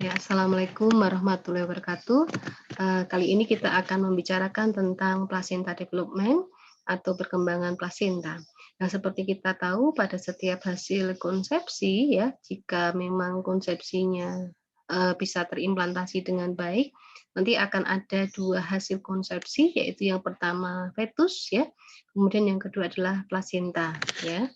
Ya, assalamualaikum warahmatullahi wabarakatuh. Kali ini kita akan membicarakan tentang placenta development atau perkembangan plasenta. Nah, seperti kita tahu pada setiap hasil konsepsi ya, jika memang konsepsinya bisa terimplantasi dengan baik, nanti akan ada dua hasil konsepsi, yaitu yang pertama fetus ya, kemudian yang kedua adalah plasenta ya.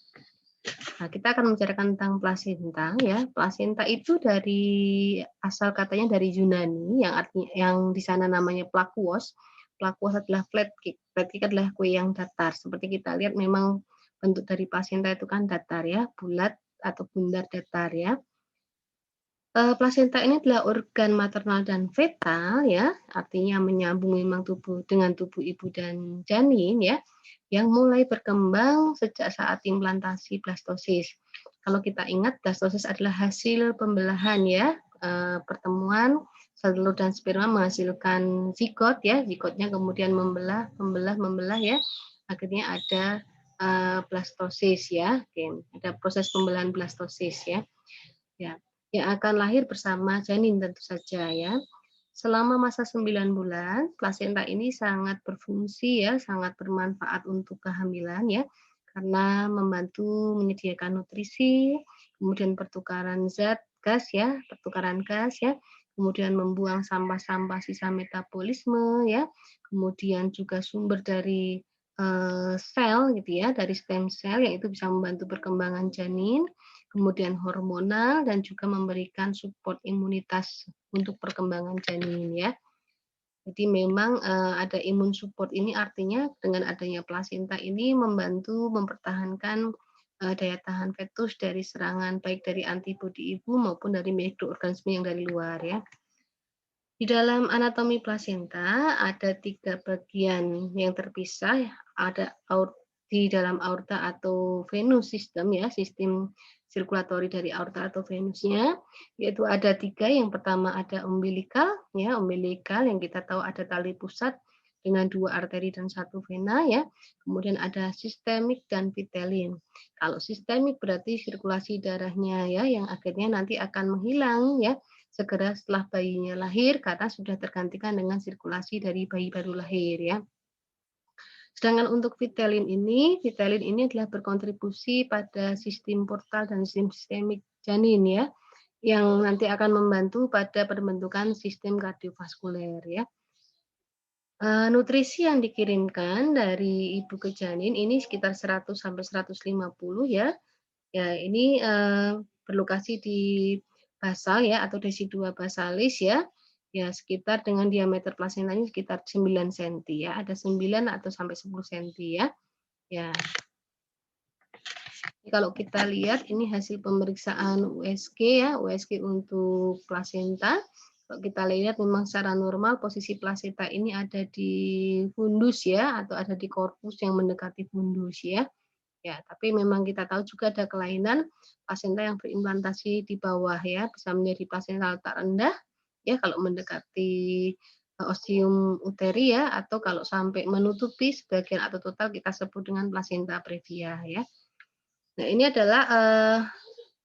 Nah, kita akan membicarakan tentang plasenta ya. Plasenta itu dari asal katanya dari Yunani yang artinya yang di sana namanya plakuos. Plakuos adalah flat cake. Flat cake adalah kue yang datar. Seperti kita lihat memang bentuk dari plasenta itu kan datar ya, bulat atau bundar datar ya. Plasenta ini adalah organ maternal dan fetal ya, artinya menyambung memang tubuh dengan tubuh ibu dan janin ya, yang mulai berkembang sejak saat implantasi blastosis. Kalau kita ingat blastosis adalah hasil pembelahan ya, pertemuan sel telur dan sperma menghasilkan zigot ya, zigotnya kemudian membelah ya, akhirnya ada blastosis ya, oke, ada proses pembelahan blastosis ya. Ya, yang akan lahir bersama janin tentu saja ya. Selama masa 9 bulan, plasenta ini sangat berfungsi ya, sangat bermanfaat untuk kehamilan ya, karena membantu menyediakan nutrisi, kemudian pertukaran zat gas ya, kemudian membuang sampah-sampah sisa metabolisme ya, kemudian juga sumber dari sel gitu ya, dari stem cell yang itu bisa membantu perkembangan janin, kemudian hormonal dan juga memberikan support imunitas untuk perkembangan janin ya. Jadi memang ada imun support ini artinya dengan adanya plasenta ini membantu mempertahankan daya tahan fetus dari serangan baik dari antibodi ibu maupun dari mikroorganisme yang dari luar ya. Di dalam anatomi plasenta ada 3 bagian yang terpisah, ada di dalam aorta atau venus sistem ya, sistem sirkulatori dari aorta atau venusnya, yaitu ada 3. Yang pertama ada umbilikal ya, umbilikal yang kita tahu ada tali pusat dengan 2 arteri dan 1 vena ya. Kemudian ada sistemik dan vitelin. Kalau sistemik berarti sirkulasi darahnya ya, yang akhirnya nanti akan menghilang ya segera setelah bayinya lahir karena sudah tergantikan dengan sirkulasi dari bayi baru lahir ya. Sedangkan untuk vitelin ini adalah berkontribusi pada sistem portal dan sistem sistemik janin ya, yang nanti akan membantu pada pembentukan sistem kardiovaskuler ya. Nutrisi yang dikirimkan dari ibu ke janin ini sekitar 100 sampai 150 ya. Ya, ini berlokasi di basal ya atau desidua basalis ya. Ya, sekitar dengan diameter plasentanya sekitar 9 senti ya. Ada 9 atau sampai 10 senti ya. Ya. Kalau kita lihat ini hasil pemeriksaan USG ya, USG untuk plasenta. Kalau kita lihat memang secara normal posisi plasenta ini ada di fundus ya atau ada di korpus yang mendekati fundus ya. Ya, tapi memang kita tahu juga ada kelainan plasenta yang berimplantasi di bawah ya, bisa menjadi plasenta letak rendah ya kalau mendekati ostium uteri ya, atau kalau sampai menutupi sebagian atau total kita sebut dengan plasenta previa ya. Nah, ini adalah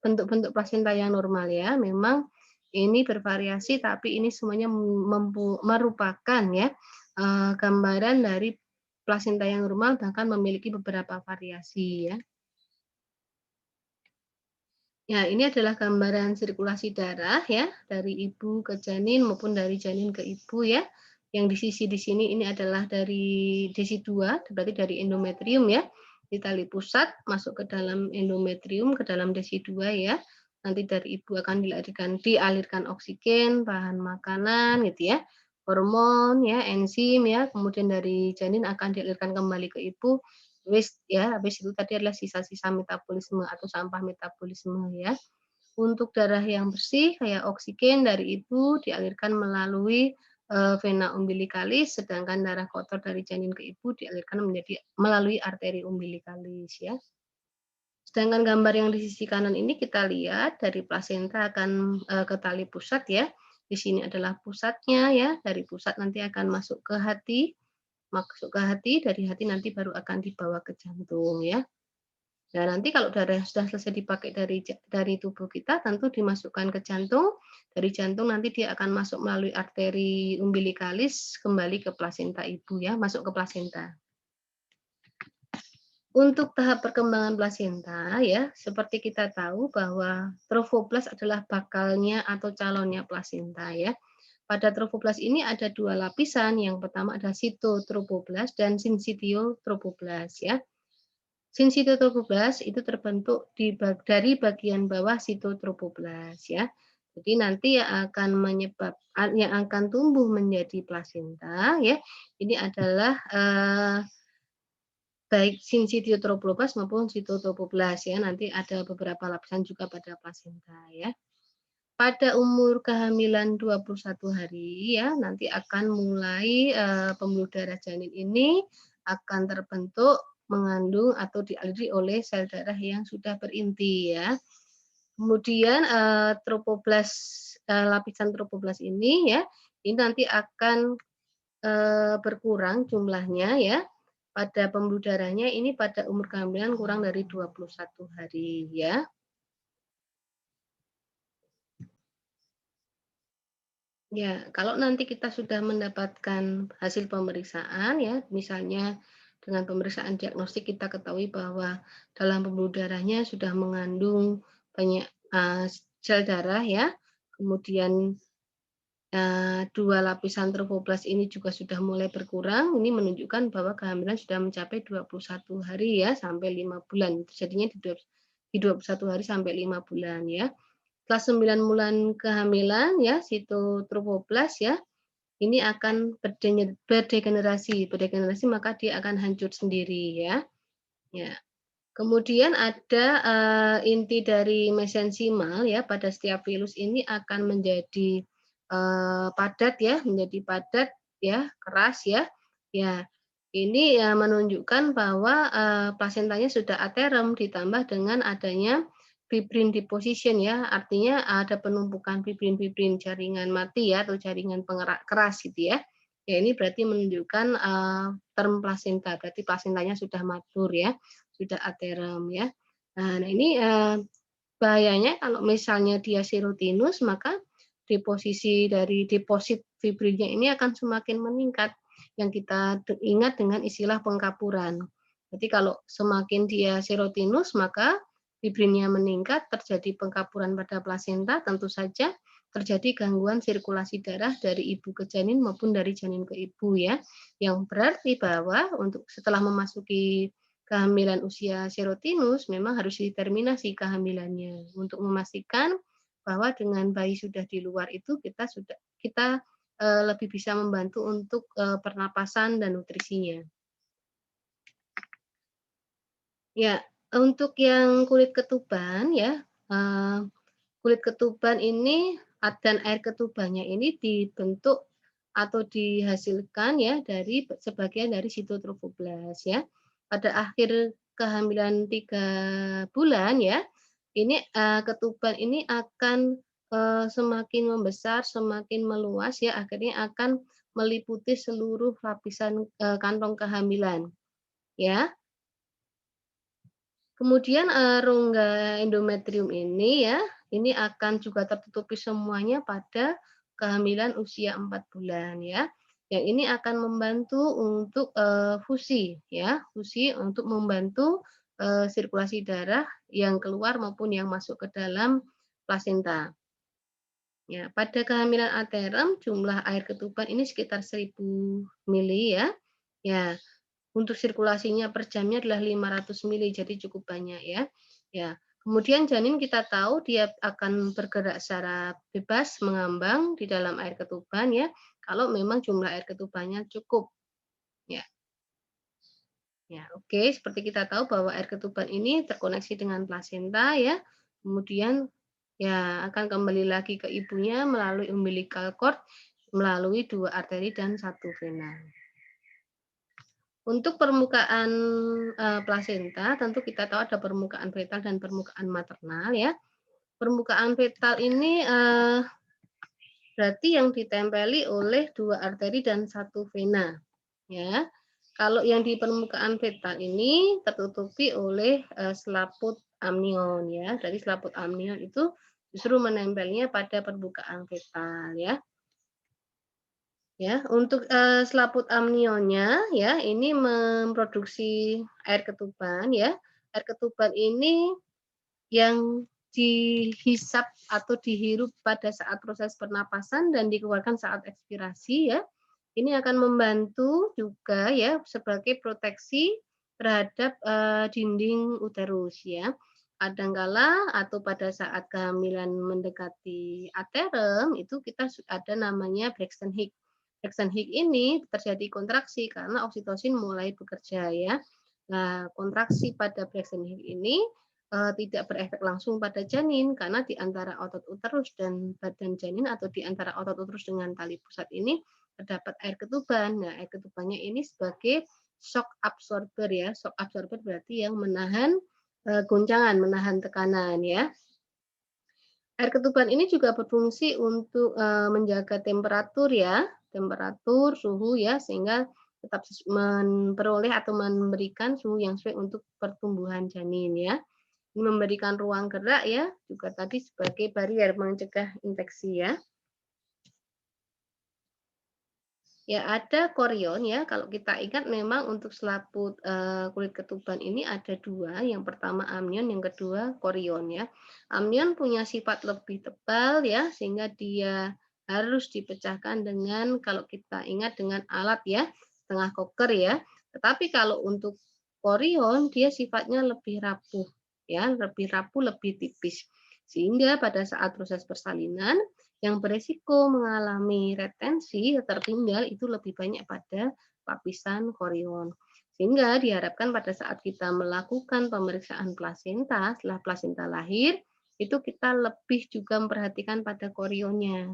bentuk-bentuk plasenta yang normal ya. Memang ini bervariasi tapi ini semuanya merupakan ya gambaran dari plasenta yang normal bahkan memiliki beberapa variasi ya. Ya, ini adalah gambaran sirkulasi darah ya, dari ibu ke janin maupun dari janin ke ibu ya. Yang di sisi di sini ini adalah dari desidua, berarti dari endometrium ya. Di tali pusat masuk ke dalam endometrium, ke dalam desidua ya. Nanti dari ibu akan dialirkan oksigen, bahan makanan gitu ya, hormon ya, enzim ya, kemudian dari janin akan dialirkan kembali ke ibu waste ya, habis itu tadi adalah sisa-sisa metabolisme atau sampah metabolisme ya. Untuk darah yang bersih kayak oksigen dari ibu dialirkan melalui vena umbilicalis, sedangkan darah kotor dari janin ke ibu dialirkan melalui arteri umbilicalis ya. Sedangkan gambar yang di sisi kanan ini kita lihat dari plasenta akan ke tali pusat ya. Di sini adalah pusatnya ya, dari pusat nanti akan masuk ke hati, dari hati nanti baru akan dibawa ke jantung ya. Nah, nanti kalau darah sudah selesai dipakai dari tubuh kita tentu dimasukkan ke jantung dari jantung nanti dia akan masuk melalui arteri umbilikalis kembali ke plasenta ibu ya, masuk ke plasenta. Untuk tahap perkembangan plasenta ya, seperti kita tahu bahwa trofoblast adalah bakalnya atau calonnya plasenta ya. Pada trofoblast ini ada dua lapisan, yang pertama ada sitotrofoblast dan sinsitiotrofoblast ya. Sinsitiotrofoblast itu terbentuk dari bagian bawah sitotrofoblast ya. Jadi nanti yang akan tumbuh menjadi plasenta ya, ini adalah baik sinsitiotrofoblast maupun sitotrofoblast ya, nanti ada beberapa lapisan juga pada plasenta ya. Pada umur kehamilan 21 hari ya, nanti akan mulai pembuluh darah janin ini akan terbentuk mengandung atau dialiri oleh sel darah yang sudah berinti ya. Kemudian lapisan trofoblast ini ya, ini nanti akan berkurang jumlahnya ya. Pada pembuluh darahnya ini pada umur kehamilan kurang dari 21 hari ya. Ya, kalau nanti kita sudah mendapatkan hasil pemeriksaan ya, misalnya dengan pemeriksaan diagnostik kita ketahui bahwa dalam pembuluh darahnya sudah mengandung banyak sel darah ya, kemudian dua lapisan trofoblast ini juga sudah mulai berkurang, ini menunjukkan bahwa kehamilan sudah mencapai 21 hari ya, sampai 5 bulan. Jadinya di 21 hari sampai 5 bulan ya. Setelah 9 bulan kehamilan ya, sitotrofoblast ya, ini akan berdegenerasi. Berdegenerasi maka dia akan hancur sendiri ya. Ya. Kemudian ada inti dari mesensimal ya, pada setiap filus ini akan menjadi padat ya, menjadi padat ya, keras ya. Ya, ini ya menunjukkan bahwa plasentanya sudah aterem ditambah dengan adanya fibrin deposition ya, artinya ada penumpukan fibrin-fibrin jaringan mati ya, atau jaringan penggerak keras gitu ya. Ya ini berarti menunjukkan term plasenta, berarti plasentanya sudah matur ya, sudah aterem ya. Nah ini bahayanya kalau misalnya dia serotinus, maka deposisi dari deposit fibrinnya ini akan semakin meningkat, yang kita ingat dengan istilah pengkapuran. Jadi kalau semakin dia serotinus, maka fibrinnya meningkat, terjadi pengkapuran pada plasenta, tentu saja terjadi gangguan sirkulasi darah dari ibu ke janin maupun dari janin ke ibu ya, yang berarti bahwa untuk setelah memasuki kehamilan usia serotinus memang harus diterminasi kehamilannya untuk memastikan bahwa dengan bayi sudah di luar itu kita lebih bisa membantu untuk pernapasan dan nutrisinya. Ya, untuk yang kulit ketuban ya, kulit ketuban ini dan air ketubannya ini dibentuk atau dihasilkan ya dari sebagian dari sitotrofoblast ya. Pada akhir kehamilan 3 bulan ya, ini ketuban ini akan semakin membesar, semakin meluas ya, akhirnya akan meliputi seluruh lapisan kantong kehamilan ya. Kemudian rongga endometrium ini ya, ini akan juga tertutupi semuanya pada kehamilan usia 4 bulan ya. Yang ini akan membantu untuk fusi ya, fusi untuk membantu sirkulasi darah yang keluar maupun yang masuk ke dalam plasenta. Ya, pada kehamilan aterem jumlah air ketuban ini sekitar 1000 mili ya. Ya, untuk sirkulasinya per jamnya adalah 500 mili, jadi cukup banyak ya. Ya, kemudian janin kita tahu dia akan bergerak secara bebas mengambang di dalam air ketuban ya, kalau memang jumlah air ketubannya cukup. Ya. Ya, oke, seperti kita tahu bahwa air ketuban ini terkoneksi dengan plasenta ya. Kemudian ya akan kembali lagi ke ibunya melalui umbilical cord, melalui 2 arteri dan 1 vena. Untuk permukaan plasenta, tentu kita tahu ada permukaan fetal dan permukaan maternal ya. Permukaan fetal ini berarti yang ditempeli oleh 2 arteri dan 1 vena ya. Kalau yang di permukaan fetal ini tertutupi oleh selaput amnion ya. Dari selaput amnion itu justru menempelnya pada permukaan fetal ya. Ya, untuk, selaput amnionnya ya, ini memproduksi air ketuban ya. Air ketuban ini yang dihisap atau dihirup pada saat proses pernapasan dan dikeluarkan saat ekspirasi ya. Ini akan membantu juga ya sebagai proteksi terhadap, dinding uterus ya. Kadangkala atau pada saat kehamilan mendekati aterem itu kita ada namanya Braxton Hicks. Braxton Hicks ini terjadi kontraksi karena oksitosin mulai bekerja ya. Nah, kontraksi pada Braxton Hicks ini tidak berefek langsung pada janin karena di antara otot uterus dan badan janin atau di antara otot uterus dengan tali pusat ini terdapat air ketuban. Nah, air ketubannya ini sebagai shock absorber ya. Shock absorber berarti yang menahan goncangan, menahan tekanan ya. Air ketuban ini juga berfungsi untuk menjaga temperatur ya, temperatur, suhu ya, sehingga tetap memperoleh atau memberikan suhu yang sesuai untuk pertumbuhan janin ya. Ini memberikan ruang gerak ya, juga tadi sebagai barier mencegah infeksi ya. Ya ada korion ya, kalau kita ingat memang untuk selaput kulit ketuban ini ada dua, yang pertama amnion, yang kedua korion ya. Amnion punya sifat lebih tebal ya, sehingga dia harus dipecahkan dengan kalau kita ingat dengan alat ya, setengah koker ya. Tetapi kalau untuk korion dia sifatnya lebih rapuh ya, lebih rapuh, lebih tipis. Sehingga pada saat proses persalinan yang beresiko mengalami retensi tertinggal itu lebih banyak pada lapisan korion. Sehingga diharapkan pada saat kita melakukan pemeriksaan plasenta, setelah plasenta lahir, itu kita lebih juga memperhatikan pada korionnya.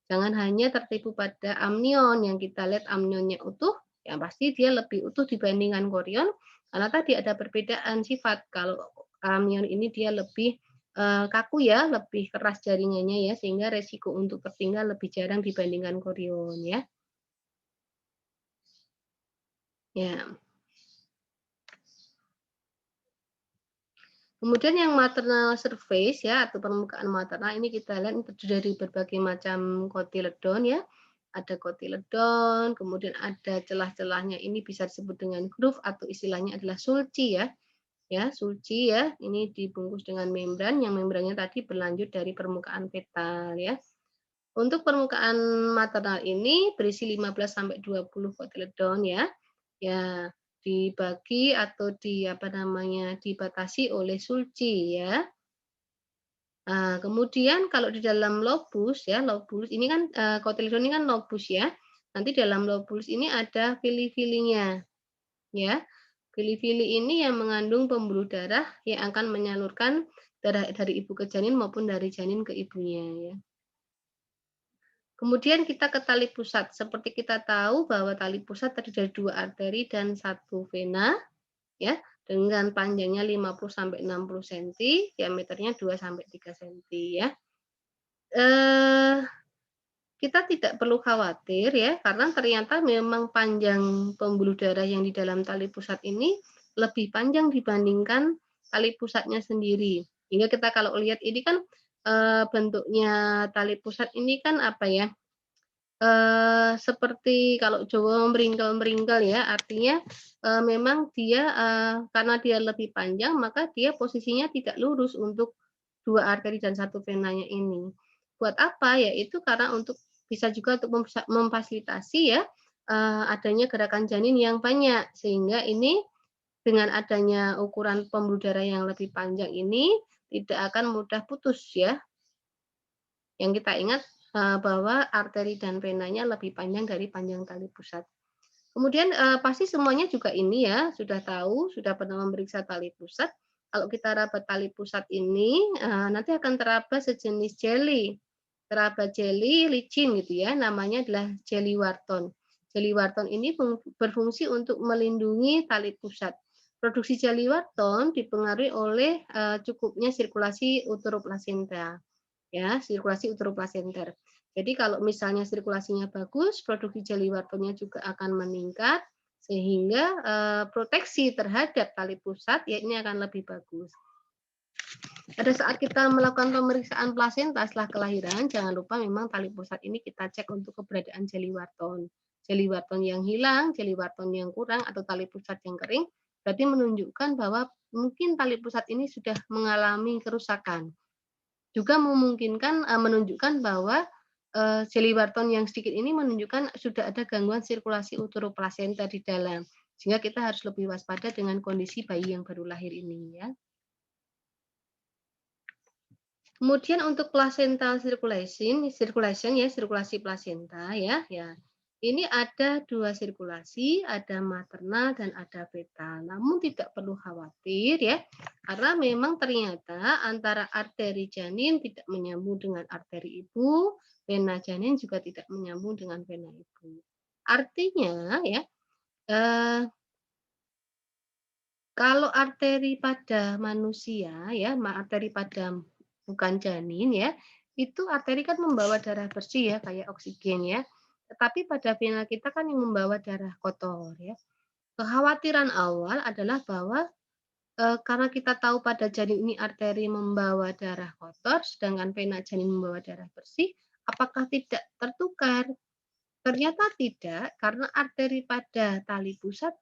Jangan hanya tertipu pada amnion, yang kita lihat amnionnya utuh, yang pasti dia lebih utuh dibandingkan korion, karena tadi ada perbedaan sifat. Kalau amnion ini dia lebih kaku ya, lebih keras jaringannya ya, sehingga resiko untuk tertinggal lebih jarang dibandingkan korion ya. Ya. Kemudian yang maternal surface ya, atau permukaan maternal ini kita lihat ini terdiri dari berbagai macam kotiledon ya. Ada kotiledon, kemudian ada celah-celahnya ini bisa disebut dengan groove atau istilahnya adalah sulci ya. Ya, sulci ya, ini dibungkus dengan membran, yang membrannya tadi berlanjut dari permukaan fetal ya. Untuk permukaan maternal ini berisi 15 sampai 20 kotiledon ya. Ya, dibagi atau apa namanya, dibatasi oleh sulci ya. Nah, kemudian kalau di dalam lobus ya, lobus ini kan kotiledon ini kan lobus ya. Nanti dalam lobus ini ada vili-vilinya ya. Vili-vili ini yang mengandung pembuluh darah yang akan menyalurkan darah dari ibu ke janin maupun dari janin ke ibunya ya. Kemudian kita ke tali pusat. Seperti kita tahu bahwa tali pusat terdiri dari 2 arteri dan 1 vena, ya, dengan panjangnya 50 sampai 60 cm, diameternya 2 sampai 3 cm ya. Kita tidak perlu khawatir ya, karena ternyata memang panjang pembuluh darah yang di dalam tali pusat ini lebih panjang dibandingkan tali pusatnya sendiri. Hingga kita kalau lihat ini kan bentuknya tali pusat ini kan apa ya? Seperti kalau Jawa meringkel-meringkel ya, artinya, memang dia, karena dia lebih panjang, maka dia posisinya tidak lurus untuk 2 arteri dan 1 venanya ini. Buat apa? Yaitu karena untuk bisa juga untuk memfasilitasi ya, adanya gerakan janin yang banyak, sehingga ini dengan adanya ukuran pembuluh darah yang lebih panjang ini, tidak akan mudah putus ya. Yang kita ingat, bahwa arteri dan venanya lebih panjang dari panjang tali pusat. Kemudian, pasti semuanya juga ini ya, sudah tahu, sudah pernah memeriksa tali pusat. Kalau kita raba tali pusat ini, nanti akan teraba sejenis jelly. Teraba jelly licin gitu ya, namanya adalah jelly Wharton. Jelly Wharton ini berfungsi untuk melindungi tali pusat. Produksi jelly Wharton dipengaruhi oleh, cukupnya sirkulasi uteroplasenta. Ya, sirkulasi uteroplasenter. Jadi kalau misalnya sirkulasinya bagus, produksi jelly Whartonnya juga akan meningkat, sehingga proteksi terhadap tali pusat ya ini akan lebih bagus. Pada saat kita melakukan pemeriksaan plasenta setelah kelahiran, jangan lupa memang tali pusat ini kita cek untuk keberadaan jeli Wharton. Jeli Wharton yang hilang, jeli Wharton yang kurang, atau tali pusat yang kering, berarti menunjukkan bahwa mungkin tali pusat ini sudah mengalami kerusakan. Juga memungkinkan menunjukkan bahwa jeli Wharton yang sedikit ini menunjukkan sudah ada gangguan sirkulasi utero plasenta di dalam. Sehingga kita harus lebih waspada dengan kondisi bayi yang baru lahir ini ya. Kemudian untuk placental circulation ya, sirkulasi plasenta ya, ya. Ini ada 2 sirkulasi, ada maternal dan ada fetal. Namun tidak perlu khawatir ya, karena memang ternyata antara arteri janin tidak menyambung dengan arteri ibu, vena janin juga tidak menyambung dengan vena ibu. Artinya ya, eh, kalau arteri pada manusia ya, arteri pada bukan janin ya, itu arteri kan membawa darah bersih ya, kayak oksigen ya. Tetapi pada vena kita kan yang membawa darah kotor ya. Kekhawatiran awal adalah bahwa karena kita tahu pada janin ini arteri membawa darah kotor, sedangkan vena janin membawa darah bersih, apakah tidak tertukar? Ternyata tidak, karena arteri pada tali pusat,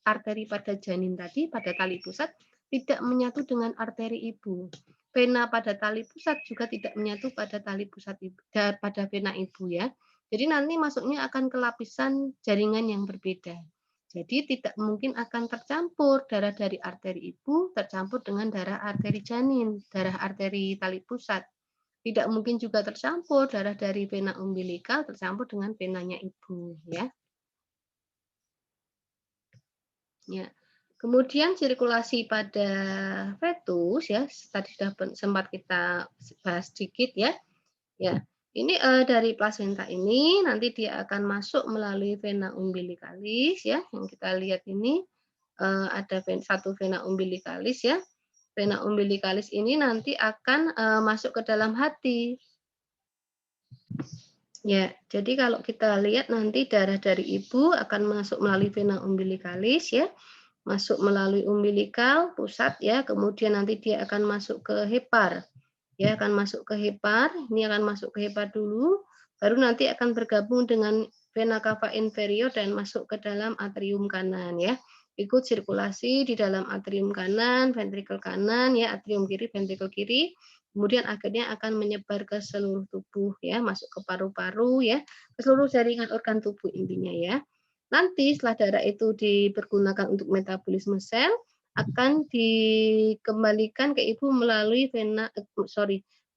arteri pada janin tadi, pada tali pusat, tidak menyatu dengan arteri ibu. Vena pada tali pusat juga tidak menyatu pada tali pusat ibu, pada vena ibu ya. Jadi nanti masuknya akan ke lapisan jaringan yang berbeda. Jadi tidak mungkin akan tercampur darah dari arteri ibu tercampur dengan darah arteri janin, darah arteri tali pusat. Tidak mungkin juga tercampur darah dari vena umbilikal tercampur dengan venanya ibu ya. Ya. Kemudian sirkulasi pada fetus ya, tadi sudah sempat kita bahas sedikit ya. Ya. Ini dari plasenta ini nanti dia akan masuk melalui vena umbilikalis ya, yang kita lihat ini ada satu vena umbilikalis ya. Vena umbilikalis ini nanti akan masuk ke dalam hati. Ya, jadi kalau kita lihat nanti darah dari ibu akan masuk melalui vena umbilikalis ya, masuk melalui umbilikal pusat ya, kemudian nanti dia akan masuk ke hepar. Ya, akan masuk ke hepar, ini akan masuk ke hepar dulu, baru nanti akan bergabung dengan vena cava inferior dan masuk ke dalam atrium kanan ya. Ikut sirkulasi di dalam atrium kanan, ventrikel kanan ya, atrium kiri, ventrikel kiri. Kemudian akhirnya akan menyebar ke seluruh tubuh ya, masuk ke paru-paru ya, ke seluruh jaringan organ tubuh intinya ya. Nanti setelah darah itu dipergunakan untuk metabolisme sel, akan dikembalikan ke ibu melalui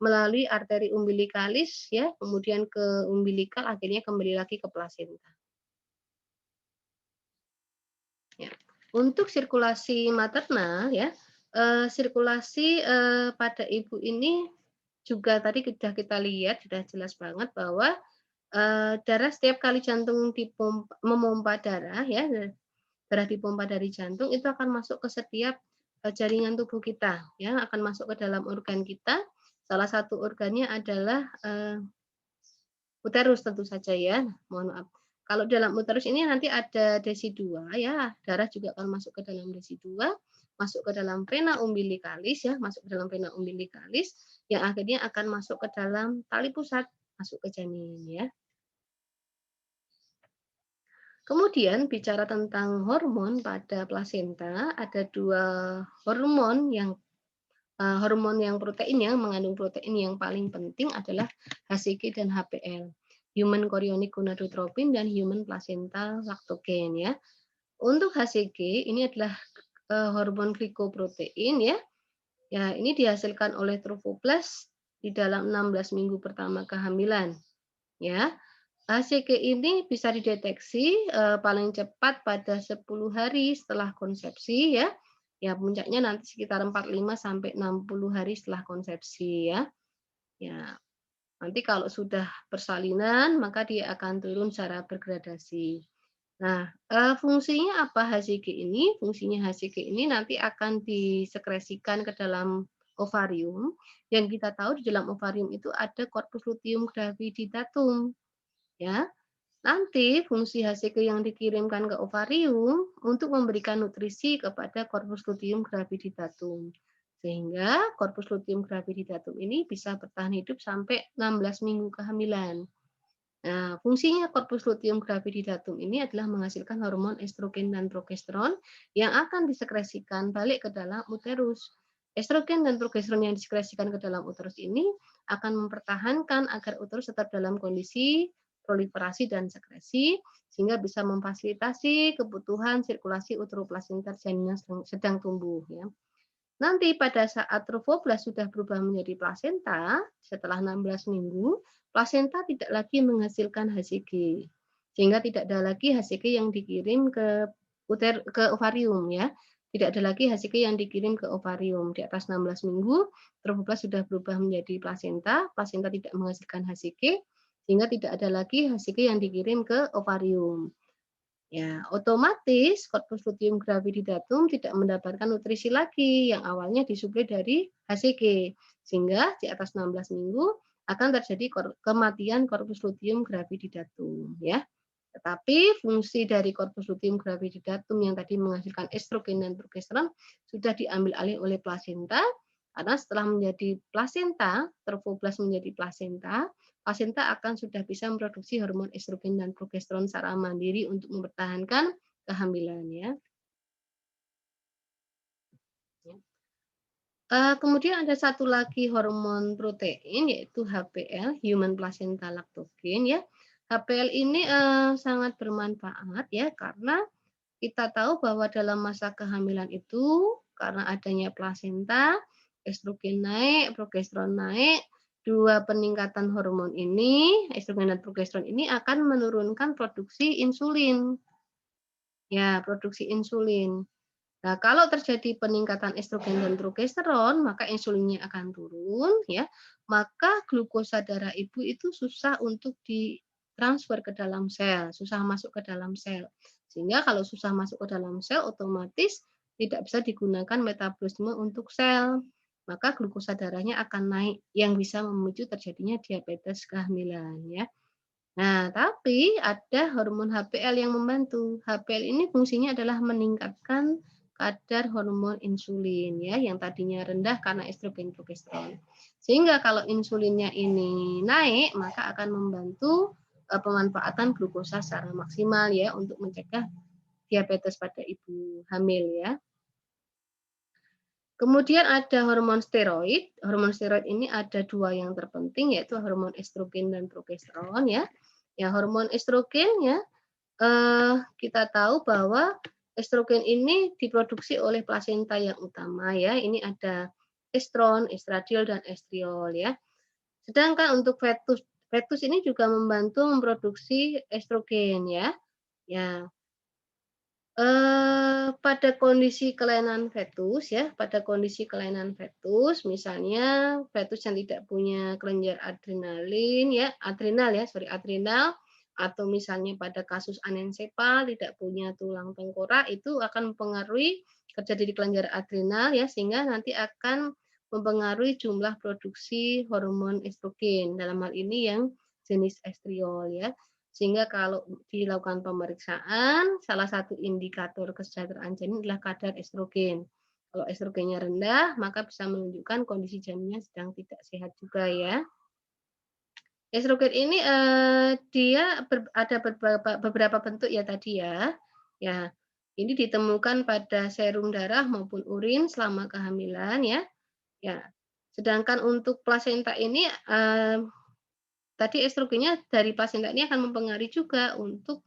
melalui arteri umbilikalis ya, kemudian ke umbilikal, akhirnya kembali lagi ke plasenta. Ya. Untuk sirkulasi maternal ya, sirkulasi pada ibu ini juga tadi sudah kita lihat, sudah jelas banget bahwa darah setiap kali jantung memompa darah ya, darah dipompa dari jantung itu akan masuk ke setiap jaringan tubuh kita ya, akan masuk ke dalam organ kita. Salah satu organnya adalah uterus tentu saja ya. Mohon maaf. Kalau dalam uterus ini nanti ada desi 2 ya, darah juga akan masuk ke dalam desi 2, masuk ke dalam vena umbilikalis ya, masuk ke dalam vena umbilikalis yang akhirnya akan masuk ke dalam tali pusat, masuk ke janin ya. Kemudian bicara tentang hormon pada plasenta, ada 2 hormon yang protein yang mengandung protein yang paling penting adalah HCG dan HPL, human chorionic gonadotropin dan human placental lactogen ya. Untuk HCG ini adalah hormon glikoprotein ya. Ya, ini dihasilkan oleh trophoblast di dalam 16 minggu pertama kehamilan ya. HCG ini bisa dideteksi paling cepat pada 10 hari setelah konsepsi ya. Ya, puncaknya nanti sekitar 45 sampai 60 hari setelah konsepsi ya. Ya, nanti kalau sudah persalinan maka dia akan turun secara bergradasi. Nah, fungsinya apa HCG ini? Fungsinya HCG ini nanti akan disekresikan ke dalam ovarium. Yang kita tahu di dalam ovarium itu ada corpus luteum gravidatum ya. Nanti fungsi HCG yang dikirimkan ke ovarium untuk memberikan nutrisi kepada corpus luteum gravidatum. Sehingga korpus luteum gravididatum ini bisa bertahan hidup sampai 16 minggu kehamilan. Nah, fungsinya korpus luteum gravididatum ini adalah menghasilkan hormon estrogen dan progesteron yang akan disekresikan balik ke dalam uterus. Estrogen dan progesteron yang disekresikan ke dalam uterus ini akan mempertahankan agar uterus tetap dalam kondisi proliferasi dan sekresi, sehingga bisa memfasilitasi kebutuhan sirkulasi uteroplasenta janin yang sedang tumbuh. Ya. Nanti pada saat trovoblas sudah berubah menjadi plasenta, setelah 16 minggu, plasenta tidak lagi menghasilkan HCG. Sehingga tidak ada lagi HCG yang dikirim ke ovarium ya. Tidak ada lagi HCG yang dikirim ke ovarium. Di atas 16 minggu, trovoblas sudah berubah menjadi plasenta, plasenta tidak menghasilkan HCG, sehingga tidak ada lagi HCG yang dikirim ke ovarium. Ya, otomatis korpus luteum gravididatum tidak mendapatkan nutrisi lagi yang awalnya disuplai dari HCG. Sehingga di atas 16 minggu akan terjadi kematian korpus luteum gravididatum ya. Tetapi fungsi dari korpus luteum gravididatum yang tadi menghasilkan estrogen dan progesteron sudah diambil alih oleh plasenta, karena setelah menjadi plasenta, trovoblas menjadi plasenta, plasenta akan sudah bisa memproduksi hormon estrogen dan progesteron secara mandiri untuk mempertahankan kehamilan ya. Kemudian ada satu lagi hormon protein yaitu HPL, human placenta lactogen ya. HPL ini sangat bermanfaat ya karena kita tahu bahwa dalam masa kehamilan itu karena adanya plasenta, estrogen naik, progesteron naik, dua peningkatan hormon ini, estrogen dan progesteron ini akan menurunkan produksi insulin. Ya, produksi insulin. Nah, kalau terjadi peningkatan estrogen dan progesteron, maka insulinnya akan turun, ya. Maka glukosa darah ibu itu susah untuk ditransfer ke dalam sel, susah masuk ke dalam sel. Sehingga kalau susah masuk ke dalam sel, otomatis tidak bisa digunakan metabolisme untuk sel. Maka glukosa darahnya akan naik, yang bisa memicu terjadinya diabetes kehamilan, ya. Nah, tapi ada hormon HPL yang membantu. HPL ini fungsinya adalah meningkatkan kadar hormon insulin ya yang tadinya rendah karena estrogen progesteron. Sehingga kalau insulinnya ini naik, maka akan membantu pemanfaatan glukosa secara maksimal ya untuk mencegah diabetes pada ibu hamil ya. Kemudian ada hormon steroid. Hormon steroid ini ada dua yang terpenting yaitu hormon estrogen dan progesteron ya. Ya, hormon estrogen ya kita tahu bahwa estrogen ini diproduksi oleh plasenta yang utama ya. Ini ada estron, estradiol dan estriol ya. Sedangkan untuk fetus, fetus ini juga membantu memproduksi estrogen ya. Ya, pada kondisi kelainan fetus ya, pada kondisi kelainan fetus, misalnya fetus yang tidak punya kelenjar adrenalin ya, adrenal, atau misalnya pada kasus anensepal tidak punya tulang tengkorak, itu akan mempengaruhi kerja di kelenjar adrenal ya, sehingga nanti akan mempengaruhi jumlah produksi hormon estrogen, dalam hal ini yang jenis estriol ya. Sehingga kalau dilakukan pemeriksaan, salah satu indikator kesejahteraan janin adalah kadar estrogen. Kalau estrogennya rendah, maka bisa menunjukkan kondisi janinnya sedang tidak sehat juga ya. Estrogen ini dia ada beberapa bentuk ya tadi ya. Ya, ini ditemukan pada serum darah maupun urin selama kehamilan ya. Ya, sedangkan untuk plasenta ini tadi estrogennya dari plasenta ini akan mempengaruhi juga untuk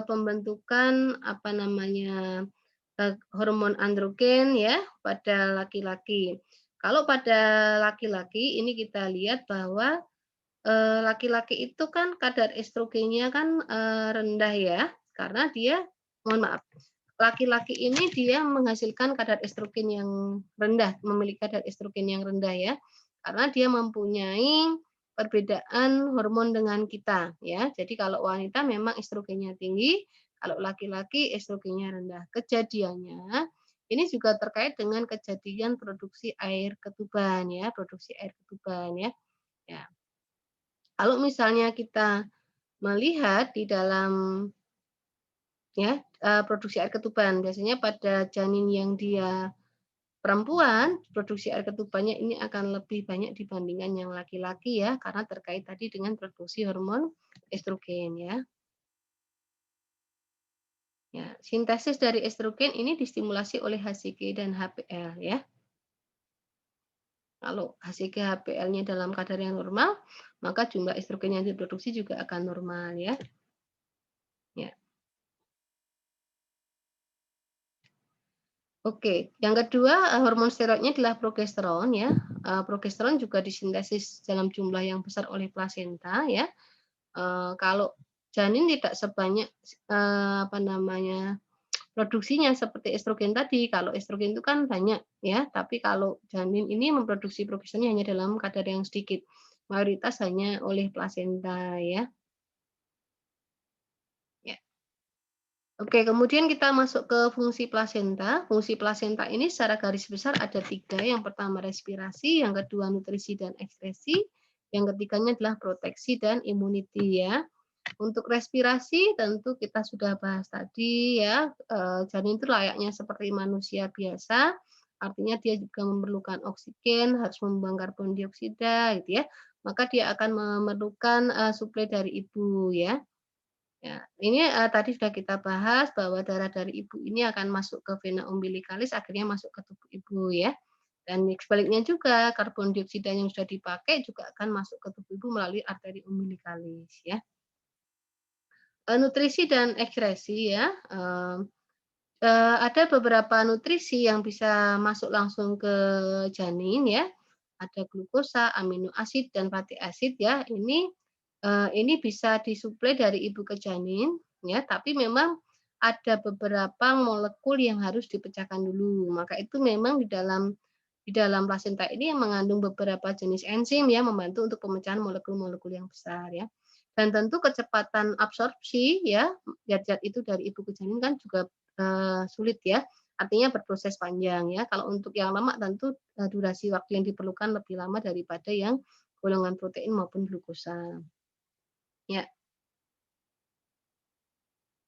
pembentukan apa namanya hormon androgen ya pada laki-laki. Kalau pada laki-laki ini kita lihat bahwa laki-laki itu kan kadar estrogennya kan rendah ya karena dia mohon maaf laki-laki ini dia menghasilkan kadar estrogen yang rendah, memiliki kadar estrogen yang rendah ya karena dia mempunyai perbedaan hormon dengan kita ya. Jadi kalau wanita memang estrogennya tinggi, kalau laki-laki estrogennya rendah. Kejadiannya ini juga terkait dengan kejadian produksi air ketuban ya, produksi air ketuban ya. Ya. Kalau misalnya kita melihat di dalam ya produksi air ketuban biasanya pada janin yang dia Perempuan produksi air ketubannya ini akan lebih banyak dibandingkan yang laki-laki ya, karena terkait tadi dengan produksi hormon estrogen ya. Ya, sintesis dari estrogen ini distimulasi oleh HCG dan HPL ya. Kalau HCG HPL-nya dalam kadar yang normal, maka jumlah estrogen yang diproduksi juga akan normal ya. Ya. Oke, yang kedua hormon steroidnya adalah progesteron ya. Progesteron juga disintesis dalam jumlah yang besar oleh plasenta ya. Kalau janin tidak sebanyak apa namanya produksinya seperti estrogen tadi. Kalau estrogen itu kan banyak ya, tapi kalau janin ini memproduksi progesteronnya hanya dalam kadar yang sedikit. Mayoritas hanya oleh plasenta ya. Ya. Oke, kemudian kita masuk ke fungsi plasenta. Fungsi plasenta ini secara garis besar ada 3. Yang pertama respirasi, yang kedua nutrisi dan ekskresi, yang ketiganya adalah proteksi dan immunity ya. Untuk respirasi tentu kita sudah bahas tadi ya, janin itu layaknya seperti manusia biasa, artinya dia juga memerlukan oksigen, harus membuang karbon dioksida gitu ya, maka dia akan memerlukan, suplai dari ibu ya. Ya, ini, tadi sudah kita bahas bahwa darah dari ibu ini akan masuk ke vena umbilikalis, akhirnya masuk ke tubuh ibu ya. Dan sebaliknya juga karbon dioksida yang sudah dipakai juga akan masuk ke tubuh ibu melalui arteri umbilikalis ya. Nutrisi dan ekskresi ya, ada beberapa nutrisi yang bisa masuk langsung ke janin ya, ada glukosa, amino asid, dan fatty acid ya. Ini bisa disuplai dari ibu ke janin ya, tapi memang ada beberapa molekul yang harus dipecahkan dulu. Maka itu memang di dalam plasenta ini yang mengandung beberapa jenis enzim yang membantu untuk pemecahan molekul-molekul yang besar ya. Dan tentu kecepatan absorpsi ya, zat-zat itu dari ibu ke janin kan juga sulit ya, artinya berproses panjang ya. Kalau untuk yang lemak tentu durasi waktu yang diperlukan lebih lama daripada yang golongan protein maupun glukosa. Ya,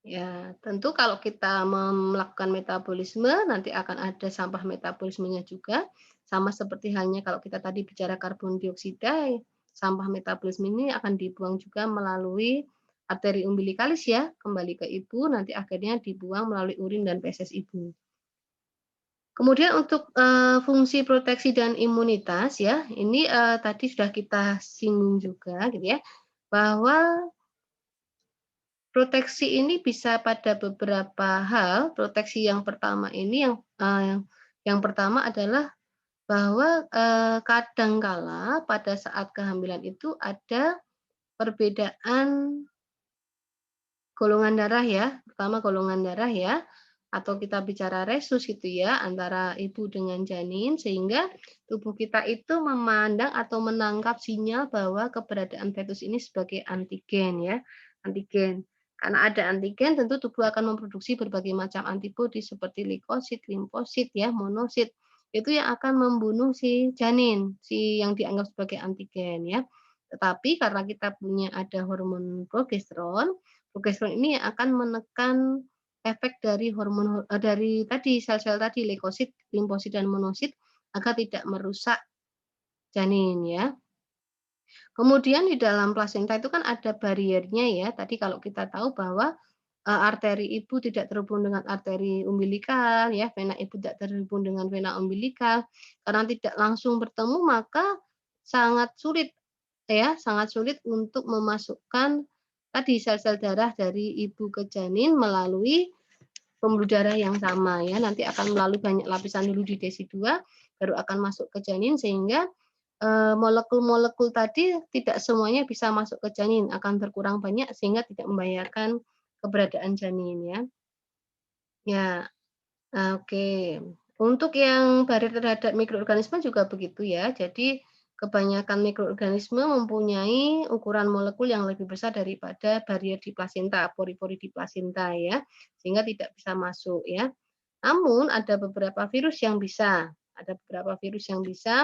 ya, tentu kalau kita melakukan metabolisme nanti akan ada sampah metabolismenya juga, sama seperti halnya kalau kita tadi bicara karbon dioksida, sampah metabolisme ini akan dibuang juga melalui arteri umbilikalis ya, kembali ke ibu, nanti akhirnya dibuang melalui urin dan feses ibu. Kemudian untuk, fungsi proteksi dan imunitas ya, ini, tadi sudah kita singgung juga gitu ya, bahwa proteksi ini bisa pada beberapa hal. Proteksi yang pertama ini yang pertama adalah bahwa, kadangkala pada saat kehamilan itu ada perbedaan golongan darah ya, pertama golongan darah ya, atau kita bicara resus gitu ya, antara ibu dengan janin, sehingga tubuh kita itu memandang atau menangkap sinyal bahwa keberadaan fetus ini sebagai antigen ya, antigen. Karena ada antigen, tentu tubuh akan memproduksi berbagai macam antibodi seperti leukosit, limfosit ya, monosit. Itu yang akan membunuh si janin, si yang dianggap sebagai antigen ya. Tetapi karena kita punya ada hormon progesteron, progesteron ini akan menekan efek dari hormon dari tadi sel-sel tadi leukosit, limfosit, dan monosit agar tidak merusak janin ya. Kemudian di dalam plasenta itu kan ada bariernya ya. Tadi kalau kita tahu bahwa arteri ibu tidak terhubung dengan arteri umbilikal ya, vena ibu tidak terhubung dengan vena umbilikal. Karena tidak langsung bertemu maka sangat sulit ya, sangat sulit untuk memasukkan tadi sel-sel darah dari ibu ke janin melalui pembuluh darah yang sama ya. Nanti akan melalui banyak lapisan dulu di desi 2 baru akan masuk ke janin sehingga molekul-molekul tadi tidak semuanya bisa masuk ke janin, akan berkurang banyak sehingga tidak membahayakan keberadaan janin ya. Ya, oke. Untuk yang barier terhadap mikroorganisme juga begitu ya. Jadi kebanyakan mikroorganisme mempunyai ukuran molekul yang lebih besar daripada barier di plasenta, pori-pori di plasenta ya, sehingga tidak bisa masuk ya. Namun ada beberapa virus yang bisa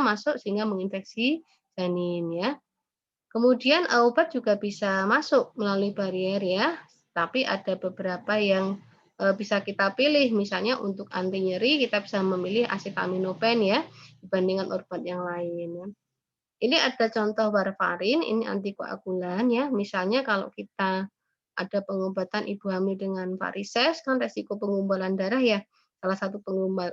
masuk sehingga menginfeksi janin ya. Kemudian obat juga bisa masuk melalui barier ya, tapi ada beberapa yang bisa kita pilih. Misalnya untuk anti nyeri kita bisa memilih acetaminophen ya, dibandingkan obat yang lain ya. Ini ada contoh warfarin, ini antikoagulan ya. Misalnya kalau kita ada pengobatan ibu hamil dengan varises, kan resiko pengumbalan darah ya. Salah satu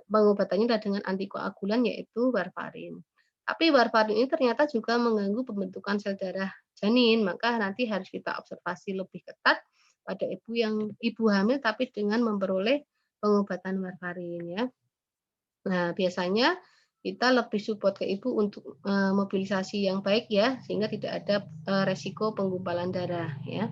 pengobatannya adalah dengan antikoagulan yaitu warfarin. Tapi warfarin ini ternyata juga mengganggu pembentukan sel darah janin, maka nanti harus kita observasi lebih ketat pada ibu hamil tapi dengan memperoleh pengobatan warfarin ya. Nah, biasanya kita lebih support ke ibu untuk, mobilisasi yang baik ya, sehingga tidak ada, resiko penggumpalan darah ya.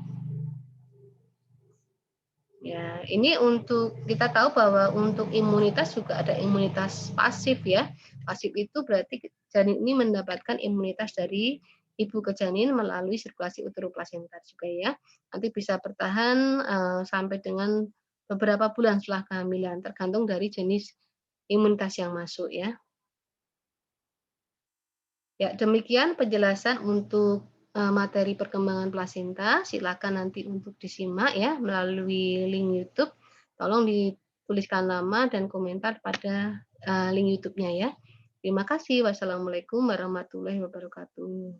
Ya, ini untuk kita tahu bahwa untuk imunitas juga ada imunitas pasif ya. Pasif itu berarti janin ini mendapatkan imunitas dari ibu ke janin melalui sirkulasi uteroplasenta juga ya. Nanti bisa bertahan, sampai dengan beberapa bulan setelah kehamilan, tergantung dari jenis imunitas yang masuk ya. Ya, demikian penjelasan untuk, materi perkembangan plasenta. Silakan nanti untuk disimak ya melalui link YouTube. Tolong dituliskan nama dan komentar pada, link YouTube-nya ya. Terima kasih. Wassalamualaikum warahmatullahi wabarakatuh.